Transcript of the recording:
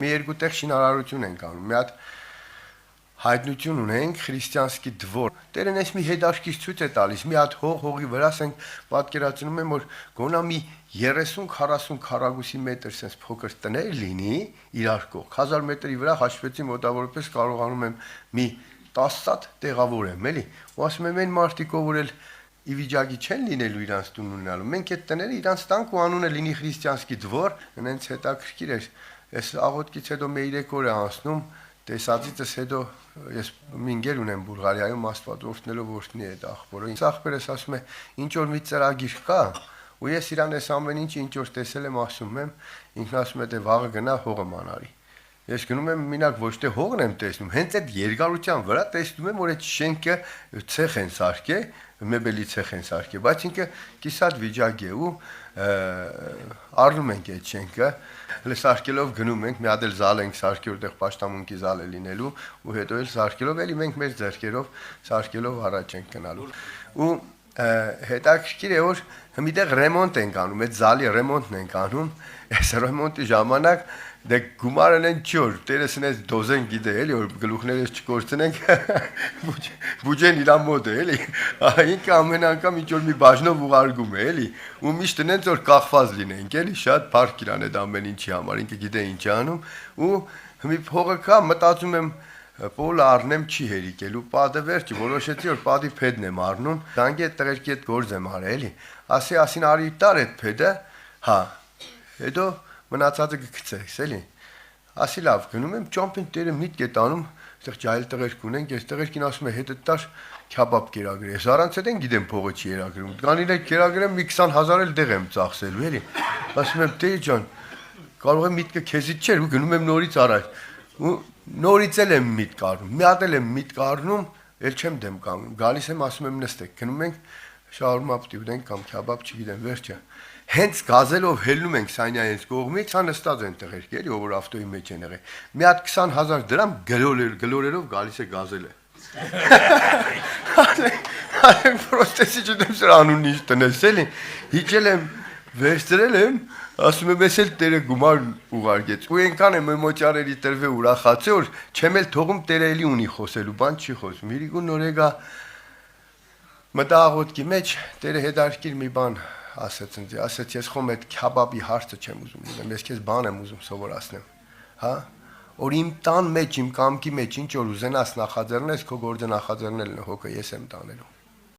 Մի երկու տեղ շինարարություն ենք անում։ Մի հատ հայտնություն ունենք քրիստիանսկի դվոր։ Տերն էս մի հետաքրքիր ցույց է տալիս։ Մի հատ հողի վրա ասենք պատկերացնում եմ, որ գոնա մի 30-40 քառակուսի մետր sense փոքր տներ լինի իրար կողք։ 1000 մետրի վրա հաշվեցի մոտավորապես կարողանում եմ մի 10 սատ տեղավորեմ, էլի։ Ու ասում եմ այն մարդիկով որ էլ ի վիճակի չեն լինելու իրանց տուն ունենալու։ Մենք այդ տները իրանց տանք ու անունը լինի քրիստիանսկի դվոր, այնց հետաքրքիր է։ Այս աղոթքից հետո մի 3 օր է անցնում, տեսածից հետո ես մի ընկեր ունեմ Բուլղարիայում աստվածորդնելով որդնի այդ աղբորը։ Ինձ աղբերս ասում է, ինչ որ մի ծրագիր կա, ու ես իրան այս ամեն ինչը ինչ որ տեսել եմ ասում եմ, ինքն ասում է դե վաղը գնա հողը մանարի։ Ես գնում եմ մինակ ոչ թե հողն եմ տեսնում, հենց այդ երկարության վրա տեսնում եմ, որ այդ շենքը ցեխ են սարքել, մեբելի ցեխ են սարքել, բայց ինքը կիսատ վիճակ է ու առնում ենք այդ շենքը, հələ սարքելով գնում ենք, մի հատ էլ զալ ենք սարքել, որտեղ պաշտամունքի զալ է լինելու, ու հետո էլ սարքելով էլի մենք մեր ձեռքերով սարքելով առաջ ենք գնալու։ Ու հետաքրքիր է որ միտեղ ռեմոնտ ենք անում, այդ զալի ռեմոնտն ենք անում, այս ռեմոնտի ժամանակ դե գումարն են չոր, տերս ինձ դոզեն գիտե էլի որ գլուխներս չկորցնենք, բուջեն իր մոտ է էլի, ինքը ամեն անգամ ինչ որ մի բաժնով ուղարկում է էլի, ու միշտ նենց որ կախված լինենք էլի, շատ փառք իրան այդ ամեն ինչի համար, ինքը գիտե ինչ է անում, ու մի փողը կա, մտածում եմ Պոլը առնեմ չի հերիկելու, պատը վերջի, որոշեցի որ պատի փեդն եմ առնում, դանգի այդ տղերքի հետ գործ եմ արել էլի, ասին արի տար այդ փեդը, հա, հետո մնացածը գցես էլի, ասի լավ, գնում եմ ճամփին տերը միտք է տանում, այդտեղ ջահել տղերք ունենք, այս տղերքին ասում է հետը տար քյաբաբ կերագրի, ես առանց այդ են գիտեմ փողը չի երագրում, կանին էլ կերագրեմ մի 20000 էլ դեղ եմ ծախսելու էլի, ասում եմ տեր ջան, կարող է միտքը քեզից չէր ու գնում եմ նորից առաջ, ու նորից էլ եմ միտք առնում, մի հատ էլ եմ միտք առնում, էլ չեմ դեմ կանգնում, գալիս եմ ասում եմ նստեք, գնում ենք շաուրմա պիտի ուտենք կամ քյաբաբ չգիտեմ, վերջը։ Հենց գազելով հելնում ենք Սանյայից կողմից, հա նստած են տղերք, էլի, ով որ ավտոյի մեջ են եղել։ Մի հատ 20000 դրամ գլորերով գալիս է գազել է։ Ասենք պրոստեսի չդեմ սրա անունն ինչ տնես, էլի։ Հիջել եմ, վերցրել եմ, ասում եմ ես էլ տերը գումար ուղարկեց։ Ու այնքան եմ էմոցիաների տրվել ուրախացել, որ չեմ էլ թողում տերը էլի ունի խոսելու, բան չի խոսում։ Իրիկու նորեգա մտա աղոթքի մեջ, տերը հետարքիր մի բան ասեց ինձ, ասեց ես խոմ այդ քյաբաբի հարցը չեմ ուզում լինեմ, ես քեզ բան եմ ուզում սովորացնեմ, հա, որ իմ տան մեջ, իմ կամքի մեջ ինչ որ ուզենաս նախաձեռնես, քո գործը նախաձեռնելն է հոգը ես եմ տանելու։